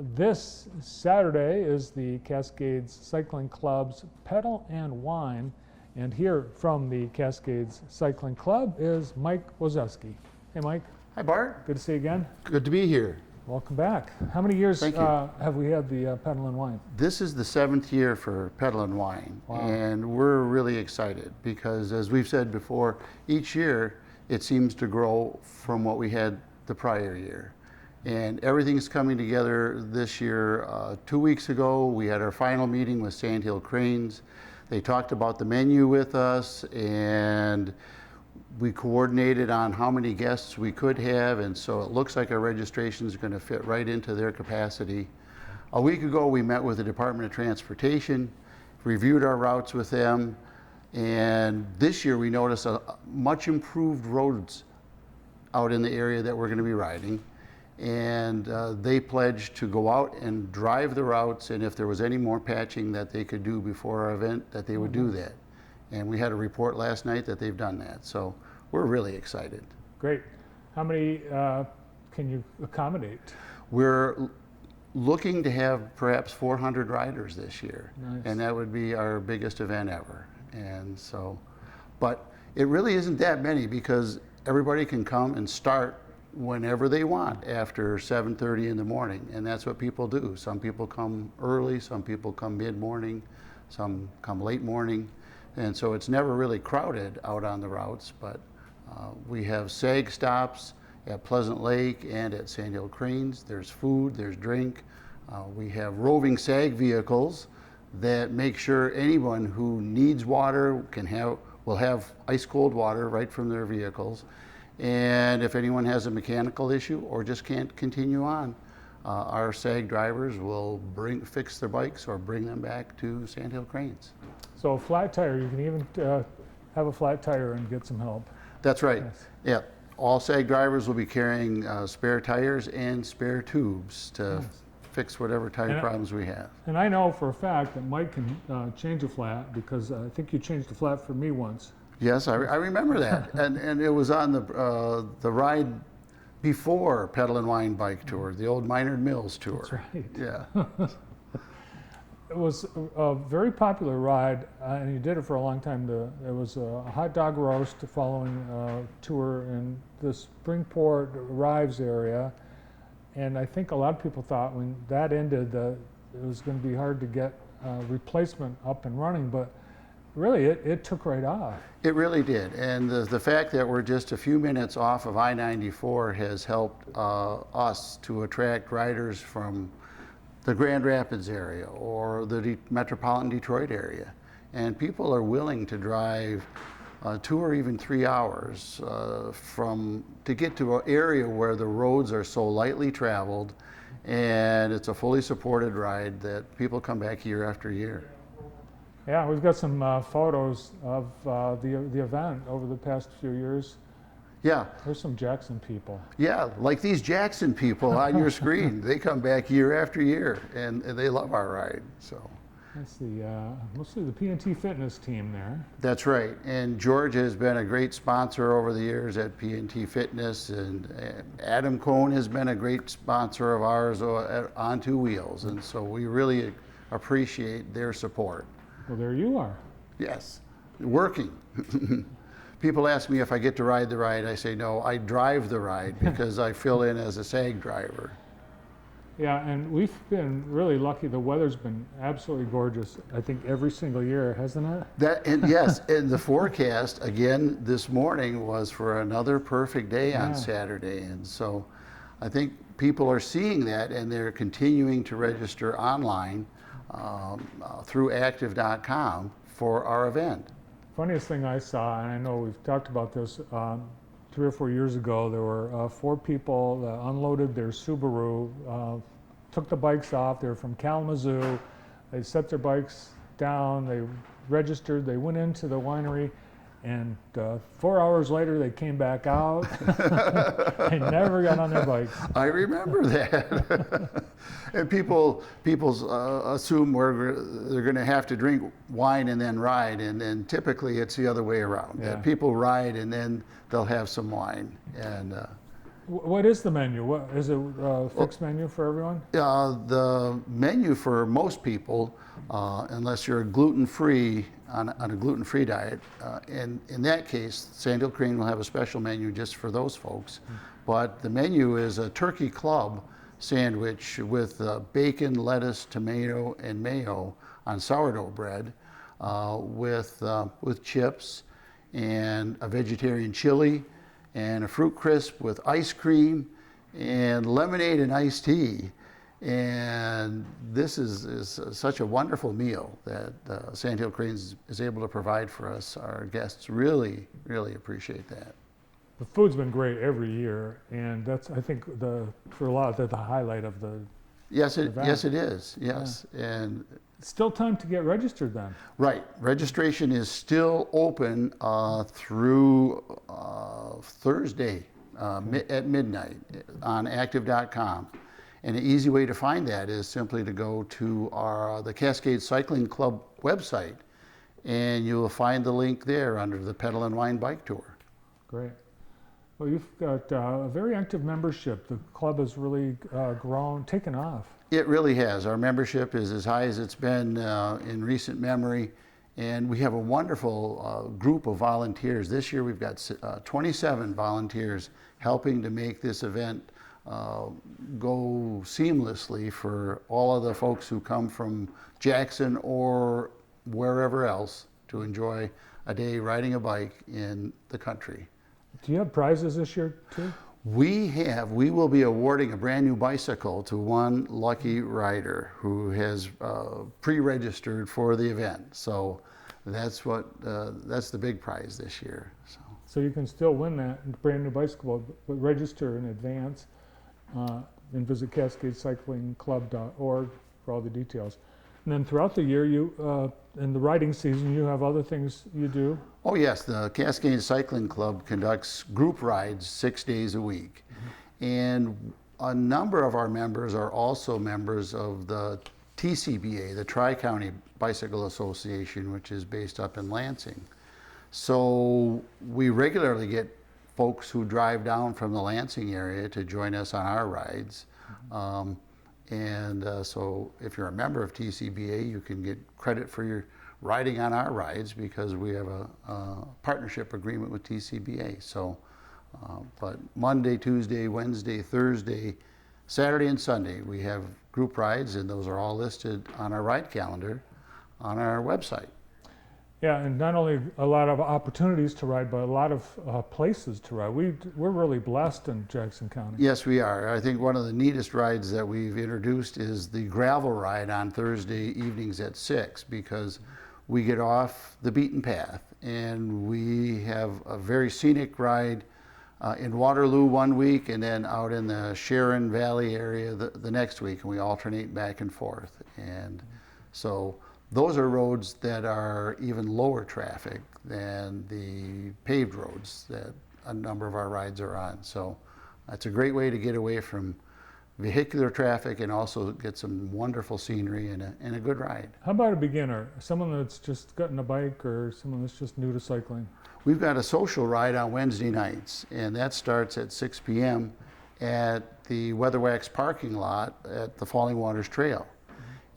This Saturday is the Cascades Cycling Club's Pedal and Whine, and here from the Cascades Cycling Club is Mike Wozewski. Hey Mike. Hi Bart. Good to see you again. Good to be here. Welcome back. How many years Thank you. Have we had the Pedal and Whine? This is the 7th year for Pedal and Whine, Wow. and we're really excited because, as we've said before, each year it seems to grow from what we had the prior year. And everything's coming together this year. 2 weeks ago, we had our final meeting with Sandhill Cranes. They talked about the menu with us, and we coordinated on how many guests we could have, and so it looks like our registration is going to fit right into their capacity. A week ago, we met with the Department of Transportation, reviewed our routes with them, and this year we noticed a much improved roads out in the area that we're going to be riding. And they pledged to go out and drive the routes, and if there was any more patching that they could do before our event, that they would do that. And we had a report last night that they've done that, so we're really excited. Great. How many can you accommodate? We're looking to have perhaps 400 riders this year. Nice. And that would be our biggest event ever. And so, but it really isn't that many because everybody can come and start whenever they want after 7:30 in the morning, and that's what people do. Some people come early, some people come mid-morning, some come late morning, and so it's never really crowded out on the routes. But we have SAG stops at Pleasant Lake and at Sandhill Cranes. There's food, there's drink. We have roving SAG vehicles that make sure anyone who needs water will have ice cold water right from their vehicles. And if anyone has a mechanical issue or just can't continue on, our SAG drivers will fix their bikes or bring them back to Sandhill Cranes. So a flat tire, you can even have a flat tire and get some help. That's right. Yes. Yeah. All SAG drivers will be carrying spare tires and spare tubes to fix whatever tire problems we have. And I know for a fact that Mike can change a flat because I think you changed a flat for me once. Yes, I remember that, and it was on the ride before Pedal and Whine bike tour, the old Minard Mills tour. That's right. Yeah. It was a very popular ride, and you did it for a long time. There was a hot dog roast following a tour in the Springport Rives area, and I think a lot of people thought when that ended that it was going to be hard to get replacement up and running, but really, it took right off. It really did, and the fact that we're just a few minutes off of I-94 has helped us to attract riders from the Grand Rapids area or the metropolitan Detroit area. And people are willing to drive 2 or even 3 hours to get to an area where the roads are so lightly traveled, and it's a fully supported ride that people come back year after year. Yeah, we've got some photos of the event over the past few years. Yeah. There's some Jackson people. Yeah, like these Jackson people on your screen. They come back year after year, and they love our ride. So that's mostly the P&T Fitness team there. That's right, and George has been a great sponsor over the years at P&T Fitness, and Adam Cohn has been a great sponsor of ours on Two Wheels, and so we really appreciate their support. Well, there you are. Yes, working. People ask me if I get to ride the ride. I say, no, I drive the ride because I fill in as a SAG driver. Yeah, and we've been really lucky. The weather's been absolutely gorgeous, I think, every single year, hasn't it? Yes, and the forecast, again, this morning was for another perfect day on Saturday. And so I think people are seeing that, and they're continuing to register online through active.com for our event. Funniest thing I saw, and I know we've talked about this 3 or 4 years ago, there were 4 people that unloaded their Subaru, took the bikes off. They were from Kalamazoo. They set their bikes down, they registered, they went into the winery, and 4 hours later they came back out. They never got on their bikes. I remember that. And people assume they're going to have to drink wine and then ride, and typically it's the other way around. Yeah. People ride and then they'll have some wine. And What is the menu? What is it? Fixed menu for everyone? The menu for most people, unless you're gluten-free on a gluten-free diet, and in that case, Sand Hill Crane will have a special menu just for those folks. But the menu is a turkey club sandwich with bacon, lettuce, tomato, and mayo on sourdough bread, with chips and a vegetarian chili and a fruit crisp with ice cream and lemonade and iced tea. And this is such a wonderful meal that Sand Hill Cranes is able to provide for us. Our guests really, really appreciate that. The food's been great every year, and that's, I think, for a lot, the highlight of the Yes, event. yes, it is. Yes, and It's still time to get registered then. right. Registration is still open through Thursday at midnight on active.com. And an easy way to find that is simply to go to the Cascade Cycling Club website, and you'll find the link there under the Pedal and Whine Bike Tour. Great. Well, you've got a very active membership. The club has really grown, taken off. It really has. Our membership is as high as it's been in recent memory, and we have a wonderful group of volunteers. This year we've got 27 volunteers helping to make this event go seamlessly for all of the folks who come from Jackson or wherever else to enjoy a day riding a bike in the country. Do you have prizes this year too? We will be awarding a brand new bicycle to one lucky rider who has pre-registered for the event. So that's the big prize this year. So you can still win that brand new bicycle, but register in advance and visit CascadeCyclingClub.org for all the details. And then throughout the year, in the riding season, you have other things you do. Oh yes, the Cascade Cycling Club conducts group rides 6 days a week. And a number of our members are also members of the TCBA, the Tri-County Bicycle Association, which is based up in Lansing. So we regularly get folks who drive down from the Lansing area to join us on our rides. So if you're a member of TCBA, you can get credit for your riding on our rides because we have a partnership agreement with TCBA. So, but Monday, Tuesday, Wednesday, Thursday, Saturday, and Sunday, we have group rides, and those are all listed on our ride calendar on our website. Yeah, and not only a lot of opportunities to ride, but a lot of places to ride. We're really blessed in Jackson County. Yes, we are. I think one of the neatest rides that we've introduced is the gravel ride on Thursday evenings at 6, because we get off the beaten path and we have a very scenic ride in Waterloo one week and then out in the Sharon Valley area the next week, and we alternate back and forth. And so those are roads that are even lower traffic than the paved roads that a number of our rides are on. So it's a great way to get away from vehicular traffic and also get some wonderful scenery and a good ride. How about a beginner, someone that's just gotten a bike or someone that's just new to cycling? We've got a social ride on Wednesday nights, and that starts at 6 p.m. at the Weatherwax parking lot at the Falling Waters Trail.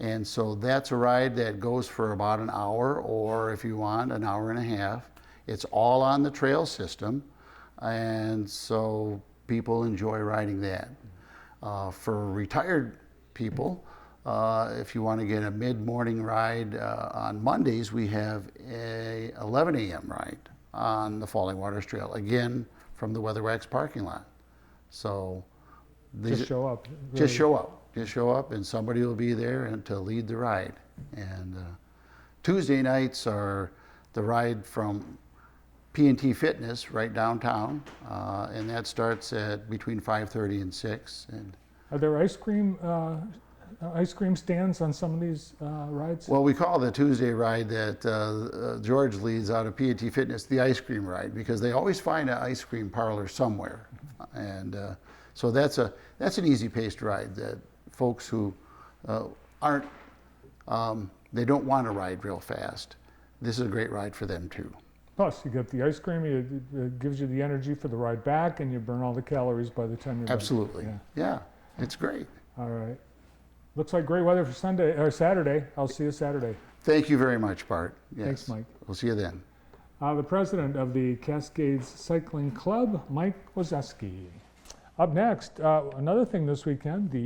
And so that's a ride that goes for about an hour, or if you want, an hour and a half. It's all on the trail system, and so people enjoy riding that. For retired people, if you want to get a mid-morning ride on Mondays, we have a 11 a.m. ride on the Falling Waters Trail, again from the Weatherwax parking lot. So Just show up. just show up. Just show up, and somebody will be there and to lead the ride. And Tuesday nights are the ride from P&T Fitness right downtown, and that starts at between 5:30 and 6. And Are there ice cream stands on some of these rides? well, we call the Tuesday ride that George leads out of P&T Fitness the ice cream ride, because they always find an ice cream parlor somewhere. And so that's an easy-paced ride that folks who they don't want to ride real fast, this is a great ride for them too. Plus, you get the ice cream, it gives you the energy for the ride back, and you burn all the calories by the time you're back. Absolutely. Yeah, it's great. All right. Looks like great weather for Sunday or Saturday. I'll see you Saturday. Thank you very much, Bart. Yes. Thanks, Mike. We'll see you then. The president of the Cascades Cycling Club, Mike Wazeski. Up next, another thing this weekend, the